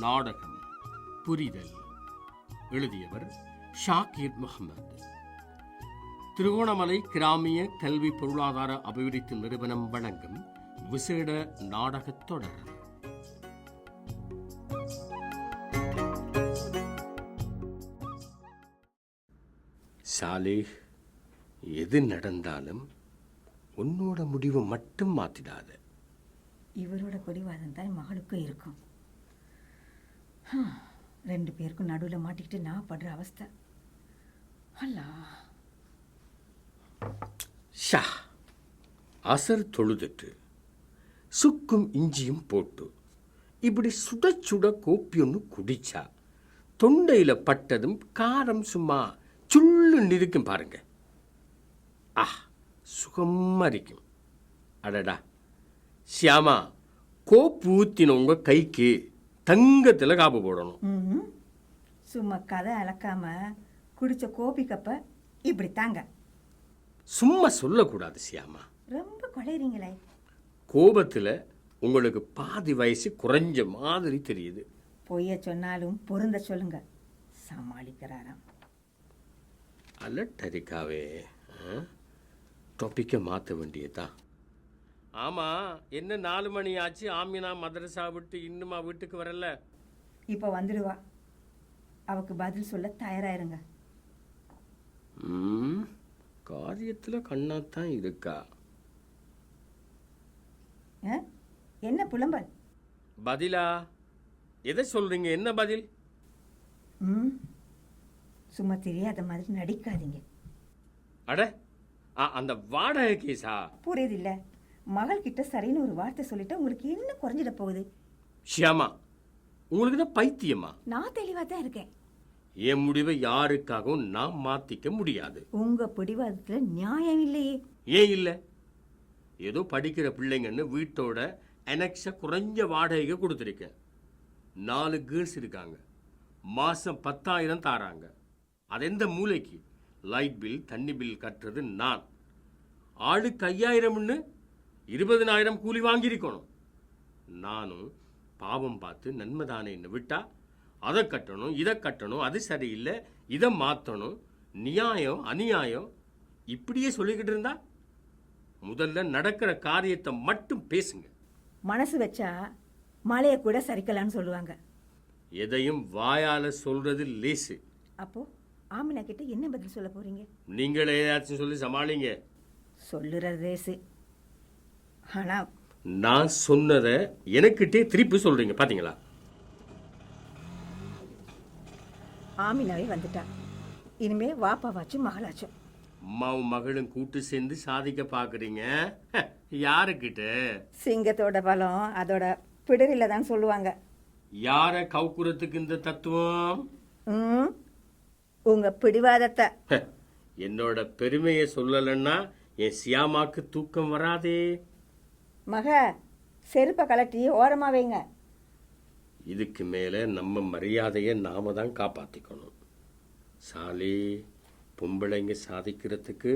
நாடகம் புரிதல். எழுதியவர் ஷாகிர் முகமது. திருகோணமலை கிராமிய கல்வி பொருளாதார அபிவிருத்தி நிறுவனம் வழங்கும் விசேட நாடகத் தொடர். சாலிஹ், எது நடந்தாலும் உன்னோட முடிவை மட்டும் மாத்திடாத. இவரோட பிடிவாதம் தான் மகளுக்கும் இருக்கும். 2 பேருக்கும் நடுவில் மாட்டிக்கிட்டு நான் படுற அவஸ்தை. அல்லா ஷா, அசர் தொழுதுட்டு சுக்கும் இஞ்சியும் போட்டு இப்படி சுட சுட கோப்பி ஒன்று குடிச்சா தொண்டையில் பட்டதும் காரம் சும்மா சுள்ளுன்னு இருக்கும் பாருங்க. சுகமா இருக்கும். அடடா சியாமா, கோப்பு ஊத்தினவங்க கைக்கு தங்கத்தில் காப்பு போடணும். சும்மா கதை அளக்காம குடிச்ச கோபி கப்ப இப்படி தாங்க. சும்மா சொல்லக்கூடாது சியாமா. ரொம்ப குழைறீங்களே. கோபத்தில் உங்களுக்கு பாதி வயசு குறைஞ்ச மாதிரி தெரியுது. பொய்ய சொன்னாலும் பொருந்த சொல்லுங்க. சமாளிக்கிறாராம். அலட்டரிக்காவே, டாப்பிக்கை மாற்ற வேண்டியதான். ஆமாம், என்ன 4 மணி ஆச்சு? ஆமினா மதரசா விட்டு இன்னுமா வீட்டுக்கு வரல? இப்போ வந்துடுவா. அவக்கு பதில் சொல்ல தயாராயிருங்க. காரியத்தில் கண்ணாத்தான் இருக்கா. என்ன புலம்பல்? பதிலா? எதை சொல்றீங்க? என்ன பதில்? சும்மா தெரியாத மாதிரி நடிக்காதீங்க. அட, அந்த வாடகை கேஸா? புரியுது இல்ல? மகள் கிட்ட சரின்னு ஒரு வார்த்தை சொல்லிட்டு உங்களுக்கு என்ன குறைஞ்சிட போகுது? ஷியாமா, உங்களுக்கு தான் பைத்தியமா? நான் தெளிவா தான் இருக்கேன். என் முடிவை யாருக்காகவும் நான் மாத்திக்க முடியாது. உங்க பிடிவாதத்துல நியாயம் இல்லையே. ஏன் இல்லை? ஏதோ படிக்கிற பிள்ளைங்கன்னு வீட்டோட எனக்ஸ குறைஞ்ச வாடகைக்கு கொடுத்துருக்கேன். 4 கேர்ள்ஸ் இருக்காங்க. மாசம் 10,000 தாராங்க. அது எந்த மூளைக்கு? லைட் பில் தண்ணி பில் கட்டுறது நான். ஆளுக்கு 5,000ன்னு 20,000 கூலி வாங்கியிருக்கணும். நானும் பாவம் பார்த்து நன்மைதானேன்னு விட்டா அதை கட்டணும், இதை கட்டணும், அது சரியில்லை, இதை மாற்றணும், நியாயம் அநியாயம் இப்படியே சொல்லிக்கிட்டு இருந்தா முதல்ல நடக்கிற காரியத்தை மட்டும் பேசுங்க. மனசு வச்சா மழையை கூட சரிக்கலான்னு சொல்லுவாங்க. எதையும் வாயால சொல்றது லேசு. அப்போ ஆமினா கிட்ட என்ன பதில் சொல்ல போறீங்க? நீங்களே ஏதாச்சும் சொல்லி சமாளிங்க. சொல்லுறது லேசு, ஆனா நான் சொன்னதை எனக்கிட்டே திருப்பி சொல்றீங்க. பாத்தீங்களா? ஆமினாவே வந்துட்டா. இனிமே வாப்பாவாச்சும் மகளாச்சும். அம்மாவும் மகளும் கூட்டு சேர்ந்து சாதிக்க பாக்குறீங்க. யாருக்கிட்ட? சிங்கத்தோட பலம் அதோட பிடரில தான் சொல்லுவாங்க. யார கவுக்குறதுக்கு இந்த தத்துவம்? உங்க பிடிவாதத்தை. என்னோட பெருமையை சொல்லலன்னா என் சியாமாக்கு தூக்கம் வராதே. மக, செருப்பை கலட்டி ஓரமா வைங்க. இதுக்கு மேல நம்ம மரியாதையை நாம தான் காப்பாத்திக்கணும். சாலி, பொம்பளைங்க சாதிக்கிறதுக்கு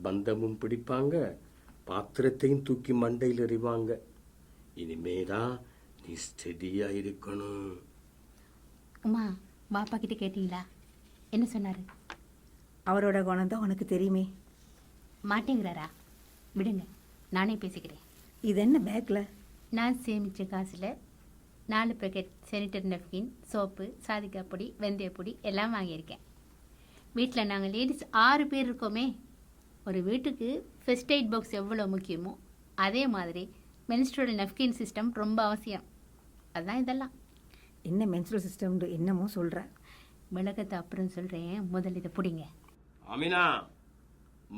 பந்தமும் பிடிப்பாங்க, பாத்திரத்தையும் தூக்கி மண்டையில் எறிவாங்க. இனிமேதான் நீ ஸ்டெடியா இருக்கணும். அம்மா, பாப்பா கிட்ட கேட்டீங்களா? என்ன சொன்னாரு? அவரோட குணம் தான் உனக்கு தெரியுமே. மாட்டேங்கிறாரா? விடுங்க, நானே பேசிக்கிறேன். இது என்ன பேக்ல? நான் சேமித்த காசில் 4 பேக்கெட் சானிட்டரி நெப்கின், சோப்பு, சாதிக்காய் பொடி, வெந்தயப்பொடி எல்லாம் வாங்கியிருக்கேன். வீட்டில் நாங்கள் லேடிஸ் 6 பேர் இருக்கோமே. ஒரு வீட்டுக்கு ஃபர்ஸ்ட் எய்ட் பாக்ஸ் எவ்வளோ முக்கியமோ அதே மாதிரி மென்ஸ்ட்ரல் நெப்கின் சிஸ்டம் ரொம்ப அவசியம். அதுதான் இதெல்லாம். என்ன மென்ஸ்ட்ரல் சிஸ்டம் என்னமோ சொல்கிற? விளக்கத்தை அப்புறம் சொல்கிறேன், முதல் இதை பிடிங்க. அமினா,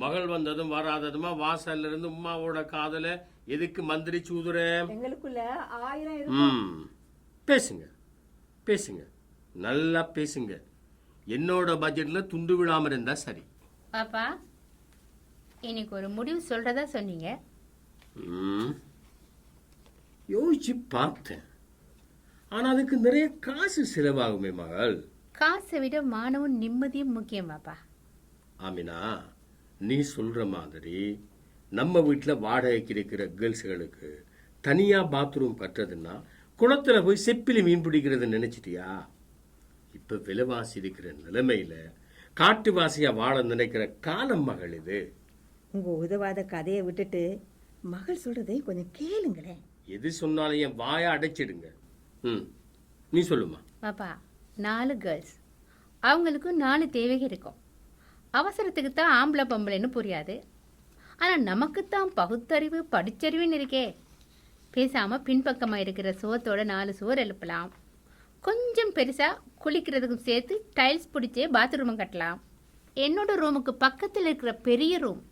மகள் வந்ததும் வராததுமா வாசல்ல இருந்து உமாவோட காதல எதுக்கு மந்திரி சூதுற? எங்களுக்குள்ள 1000 பேசுங்க பேசுங்க, நல்லா பேசுங்க. என்னோட பட்ஜெட்ல துண்டு விழாம இருந்தா சரி. பாப்பா, இன்னைக்கு ஒரு முடிவு சொல்றதா சொன்னீங்க. யோசிச்சு பார்த்தேன். ஆனா அதுக்கு நிறைய காசு செலவாகுமே மகள். காசை விட மானவும் நிம்மதியும் முக்கியம் பாப்பா. ஆமினா, நீ சொல்ற மாதிரி நம்ம வீட்டில் வாடகைக்கு இருக்கிற கேர்ள்ஸுகளுக்கு தனியாக பாத்ரூம் கட்டுறதுன்னா குளத்துல போய் செப்பிலி மீன் பிடிக்கிறதுன்னு நினைச்சிட்டியா? இப்ப விலைவாசி இருக்கிற நிலைமையில காட்டுவாசியா வாழ நினைக்கிற காலம் மகள் இது. உங்க உதவாத கதையை விட்டுட்டு மகள் சொல்றதை கொஞ்சம் கேளுங்களேன். எது சொன்னாலும் என் வாயை அடைச்சிடுங்க. நீ சொல்லுமா. பாப்பா 4 கேர்ள்ஸ், அவங்களுக்கு 4 தேவைகள் இருக்கும். அவசரத்துக்கு தான் ஆம்பளை பொம்பளைன்னு புரியாது, ஆனால் நமக்குத்தான் பகுத்தறிவு படிச்சறிவுன்னு இருக்கே. பேசாமல் பின்பக்கமாக இருக்கிற சுவத்தோட 4 சுவர் எழுப்பலாம். கொஞ்சம் பெருசாக குளிக்கிறதுக்கும் சேர்த்து டைல்ஸ் பிடிச்சே பாத்ரூமை கட்டலாம். என்னோட ரூமுக்கு பக்கத்தில் இருக்கிற பெரிய ரூம்,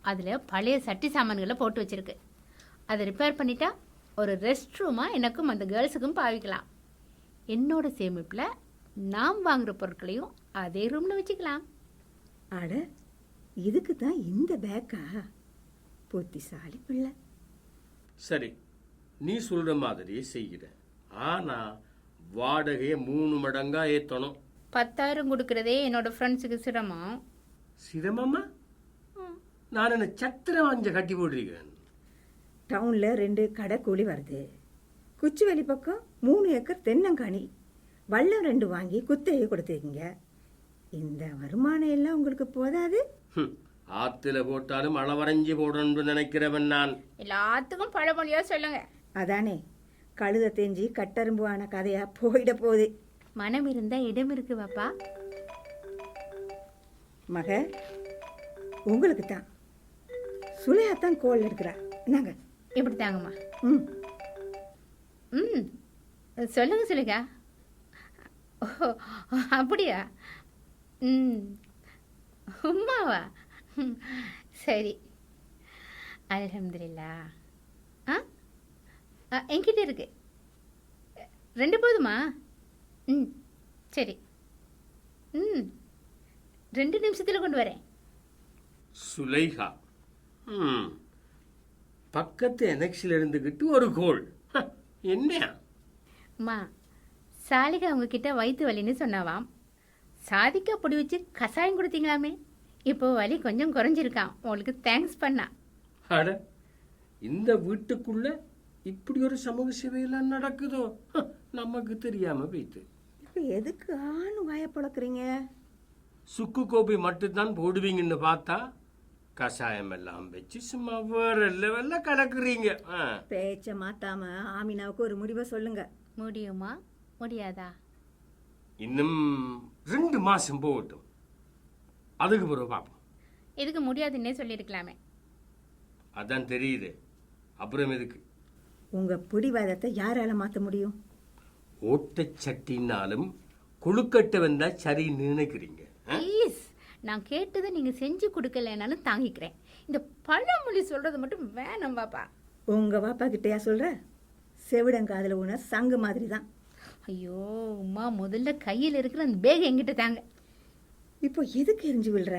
அதில் பழைய சட்டி சாமான்களை போட்டு வச்சுருக்கு. அதை ரிப்பேர் பண்ணிட்டா ஒரு ரெஸ்ட் ரூமாக எனக்கும் அந்த கேர்ள்ஸுக்கும் பாவிக்கலாம். என்னோட சேமிப்பில் நாம் வாங்குகிற பொருட்களையும் அதே ரூமில் வச்சுக்கலாம். அட, இதுக்கு தான் இந்த பேக்கா? புத்திசாலி பிள்ளை. சரி, நீ சொல்ற மாதிரியே செய்கிற. ஆனா வாடகையை 3 மடங்கா ஏத்தணும். 10,000 கொடுக்கறதே என்னோட ஃப்ரெண்ட்ஸுக்கு சிரமம். சிரமமா? நான் என்ன சத்திரம் வாஞ்ச கட்டி போட்டிருக்கேன். டவுன்ல 2 கடை கூலி வருது. குச்சிவெளி பக்கம் 3 ஏக்கர் தென்னங்காணி, வல்லம் 2 வாங்கி குத்தையை கொடுத்துருக்கீங்க. இந்த வருமானம் எல்லாம் உங்களுக்கு போதாது? ஆத்துல போட்டாலும் அளவரைஞ்சி போடணும்னு நினைக்கிறவன் நான். எல்லாத்துக்கும் பழமொழியா சொல்லுங்க. அதானே, கழுத தேஞ்சி கட்டரும்பு ஆன கதையா போயிட போகுது. மனம் இருந்தா இடம் இருக்கு பாப்பா. மக, உங்களுக்கு தான் சுலையாத்தான் கோல் எடுக்கிறா. நாங்க இப்படி தாங்கம்மா. ம் ம் சொல்லுங்க சொல்லுங்க. ஓ அப்படியா? ம் உம்மாவா? சரி, அல்ஹம்துலில்லா. என்கிட்ட இருக்கு 2 போதுமா? ம் சரி. 2 நிமிஷத்தில் கொண்டு வரேன். சுலைஹா பக்கத்து எனக்ஸில் இருந்துக்கிட்டு ஒரு கோல் என்ன? அம்மா, சாலிகா உங்ககிட்ட வயிற்று வலின்னு சொன்னாவாம். சாதிக்கா பொடி வச்சு கஷாயம் கொடுத்தீங்களாமே, இப்போ வலி கொஞ்சம் குறைஞ்சிருக்கான். உங்களுக்கு தேங்க்ஸ் பண்ணா. அட, இந்த வீட்டுக்குள்ள இப்படி ஒரு சமூக சேவையெல்லாம் நடக்குதோ? நமக்கு தெரியாம போயிட்டு. இப்போ எதுக்கு ஆணு வாய பழக்கிறீங்க? சுக்கு கோபி மட்டும்தான் போடுவீங்கன்னு பார்த்தா கஷாயம் எல்லாம் வச்சு சும்மா வேற லெவல்ல கலக்குறீங்க. பேச்ச மாத்தாம ஆமினாவுக்கு ஒரு முடிவை சொல்லுங்க. முடியுமா முடியாதா? இன்னும் 2 மாசம் போகட்டும், அதுக்கு பிறகு பார்ப்போம். எதுக்கு முடியாதுன்னே சொல்லியிருக்கலாமே. அதான் தெரியுது, அப்புறம் எதுக்கு? உங்க பிடிவாதத்தை யாரால மாத்த முடியும்? ஓட்டச்சட்டினாலும் கொழுக்கட்டை வந்தா சரி நினைக்கிறீங்க. ப்ளீஸ், நான் கேட்டதை நீங்க செஞ்சு கொடுக்கலனாலும் தாங்கிக்கிறேன். இந்த பழமொழி சொல்றது மட்டும் வேணாம் பாப்பா. உங்க வாப்பா கிட்டயா சொல்ற? செவிடங்காதுல உன சங்கு மாதிரி தான். ஐயோ உமா, முதல்ல கையில் இருக்கிற அந்த பேக் எங்கிட்ட தாங்க. இப்போ எதுக்கு எரிஞ்சு விழுற?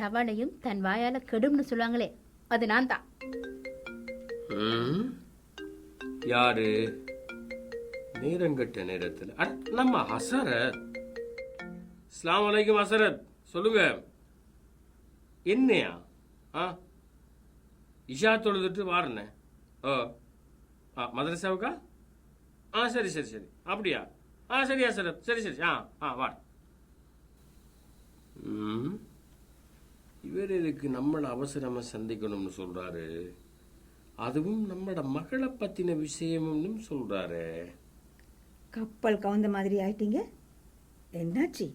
தவளையும் தன் வாயால கெடும்னு சொல்லுவாங்களே, அது நான் தான். யாரு? நேரங்கட்ட நேரத்தில் நம்ம ஹசரத். அஸ்ஸலாமு அலைக்கும் ஹசரத், சொல்லுங்க. என்னையா? இஷா தொழுதுட்டு வாரண்ணே. ஓ மதரசாவுக்கா? சரி சரி சரி, அப்படியா? சரியா ஹசரத், சரி சரி. வார். இவர் எதுக்கு நம்மளை அவசரமா சந்திக்கணும்னு சொல்றாரு? அதுவும் நம்மளோட மகளை பத்தின விஷயமும் சொல்றாரு. கப்பல் கவுந்த மாதிரி ஆயிட்டீங்க, என்னாச்சு?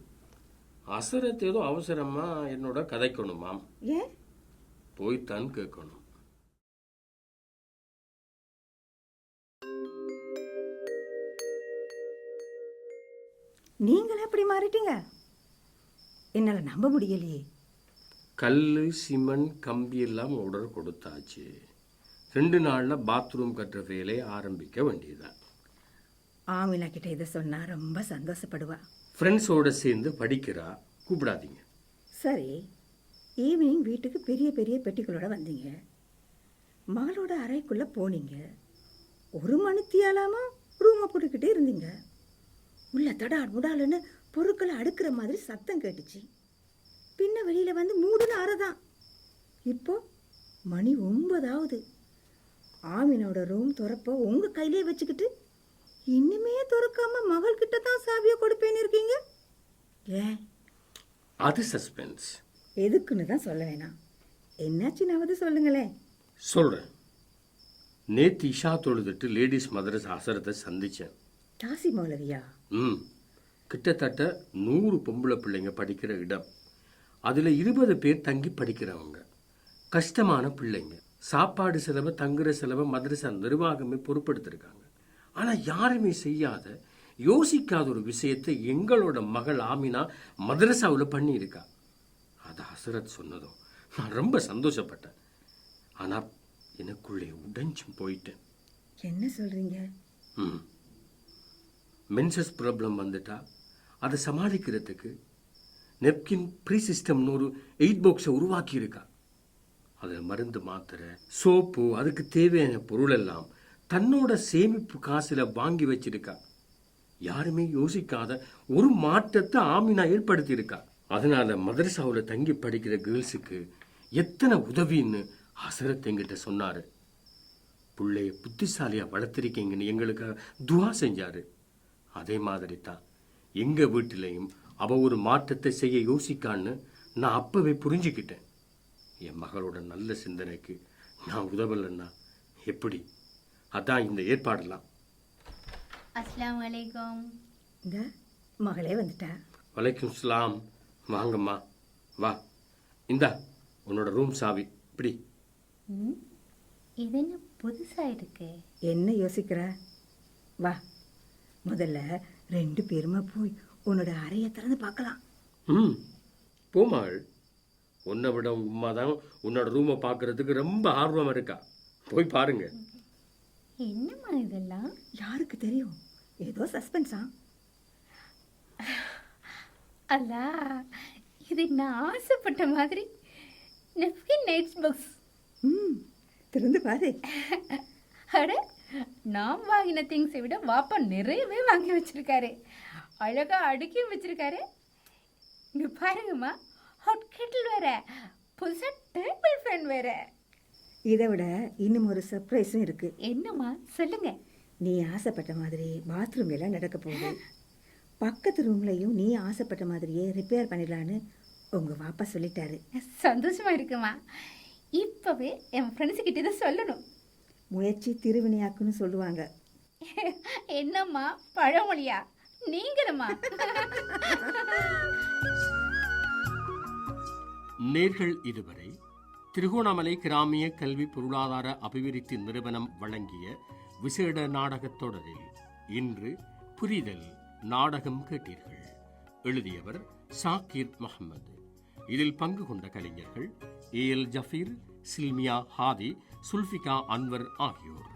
அசரத் ஏதோ அவசரமா என்னோட கதைக்கணுமாம். ஏன்? போய்தான் கேட்கணும். நீங்கள் எப்படி மாறிட்டீங்க? என்னால நம்ப முடியலையே. கல்லு சிமெண்ட் கம்பி எல்லாம் ஆர்டர் கொடுத்தாச்சு. 2 நாள்ல பாத்ரூம் கட்டுற வேலையை ஆரம்பிக்க வேண்டியதுதான். ஆமினா கிட்ட இதை சொன்னா ரொம்ப சந்தோஷப்படுவா. ஃப்ரெண்ட்ஸோட சேர்ந்து படிக்கிறா, கூப்பிடாதீங்க. சரி, ஈவினிங் வீட்டுக்கு பெரிய பெரிய பெட்டிகளோட வந்தீங்க. மகளோட அறைக்குள்ள போனீங்க. 1 மணித்தியாலாமா ரூமை போட்டுக்கிட்டே இருந்தீங்க. உள்ள தடால் முடாலுன்னு பொருட்களை அடுக்கிற மாதிரி சத்தம் கேட்டுச்சு. பின்ன வெளியில வந்து மூடுன அறை தான். இப்போ மணி 9 ஆகுது. ஆமினோட ரூம் திறப்ப உங்க கையிலே வச்சுக்கிட்டு இன்னுமே திறக்காம மகள்கிட்ட தான் சாவியை கொடுப்பேன்னு இருக்கீங்க. ஏன்? அது சஸ்பென்ஸ். எதுக்குன்னு தான் சொல்ல வேணாம். என்னாச்சுன்னாவது சொல்லுங்களேன். சொல்கிறேன். நேற்று இஷா தொழுதுட்டு லேடிஸ் மதரஸ் அசரத்தை சந்தித்தேன். தாசி மௌலவியா? கிட்டத்தட்ட 100 பொம்பளை பிள்ளைங்க படிக்கிற இடம். அதில் 20 பேர் தங்கி படிக்கிறவங்க. கஷ்டமான பிள்ளைங்க. சாப்பாடு செலவு, தங்குற செலவு மதரசா நிர்வாகமே பொறுப்பெடுத்திருக்காங்க. ஆனால் யாருமே செய்யாத, யோசிக்காத ஒரு விஷயத்தை எங்களோட மகள் ஆமினா மதரசாவில் பண்ணியிருக்கா. அது ஹசரத் சொன்னதும் நான் ரொம்ப சந்தோஷப்பட்டேன். ஆனால் எனக்குள்ளே உடைஞ்சும் போயிட்டேன். என்ன சொல்றீங்க? மென்சஸ் ப்ராப்ளம் வந்துட்டா அதை சமாளிக்கிறதுக்கு நெப்கின் ப்ரீ சிஸ்டம்னு ஒரு 8 பாக்ஸை உருவாக்கியிருக்கா. அதில் மருந்து, மாத்திரை, சோப்பு, அதுக்கு தேவையான பொருள் எல்லாம் தன்னோட சேமிப்பு காசில் வாங்கி வச்சிருக்கா. யாருமே யோசிக்காத ஒரு மாற்றத்தை ஆமினா ஏற்படுத்தியிருக்கா. அதனால மதரசாவில் தங்கி படிக்கிற கேர்ள்ஸுக்கு எத்தனை உதவின்னு ஹசரத் என்கிட்ட சொன்னார். பிள்ளைய புத்திசாலியாக வளர்த்திருக்கீங்கன்னு எங்களுக்கு துவா செஞ்சார். அதே மாதிரி தான் எங்கள் வீட்டிலையும் அவள் ஒரு மாற்றத்தை செய்ய யோசிக்கான்னு நான் அப்பவே புரிஞ்சுக்கிட்டேன். என் மகளோட நல்ல சிந்தனைக்கு நான் உதவலைன்னா எப்படி? அதான் இந்த ஏற்பாடெல்லாம். அஸ்ஸலாமு அலைக்கும். இந்த மகளே வந்துட்டா. வலைக்கும் சலாம். வாங்கம்மா, வா. இந்தா உன்னோட ரூம் சாவி. இப்படி. இது என்ன புதுசா இருக்கு? என்ன யோசிக்கிற? வா, முதல்ல 2 பேருமா போய் உன்னோட அறையை திறந்து பார்க்கலாம். போமாள். உன்னை விட உம்மா தான் உன்னோட ரூமை பார்க்கறதுக்கு ரொம்ப ஆர்வமாக இருக்கா. போய் பாருங்க. என்னம்மா இதெல்லாம்? யாருக்கு தெரியும்? ஏதோ சஸ்பென்ஸா? அல்ல, இது நான் ஆசைப்பட்ட மாதிரி நெப்கின் நைட்ஸ் பாக்ஸ். திறந்து பாரு. அட, நான் வாங்கின திங்ஸை விட வாப்பா நிறையவே வாங்கி வச்சிருக்காரு. அழகா அடுக்கியும் வச்சிருக்காரு. இங்க பாருங்கம்மா, ஹாட் கெட்டில் வேற, புதுசா டேபிள் ஃபேன் வேற. இதை விட இன்னும் ஒரு சர்ப்ரைஸும் இருக்கு. என்னம்மா சொல்லுங்க. நீ ஆசைப்பட்ட மாதிரி பாத்ரூம் எல்லாம் நடக்க போகுது. பக்கத்து ரூம்லையும் நீ ஆசைப்பட்ட மாதிரியே ரிப்பேர் பண்ணிடலான்னு உங்க வாப்பா சொல்லிட்டாரு. சந்தோஷமா இருக்குமா? இப்பவே என் ஃப்ரெண்ட்ஸ் கிட்ட இதை சொல்லணும். முயற்சி திருவினையாக்குன்னு சொல்லுவாங்க. என்னம்மா பழமொழியா? நீங்களுமா? நேர்கள் இதுவரை திருகோணமலை கிராமிய கல்வி பொருளாதார அபிவிருத்தி நிறுவனம் வழங்கிய விசேட நாடகத் தொடரில் இன்று புரிதல் நாடகம் கேட்டீர்கள். எழுதியவர் ஷாக்கிர் முகமது. இதில் பங்கு கொண்ட கலைஞர்கள் ஏஎல் ஜஃபீர், சில்மியா ஹாதி, சுல்ஃபிகா அன்வர் ஆகியோர்.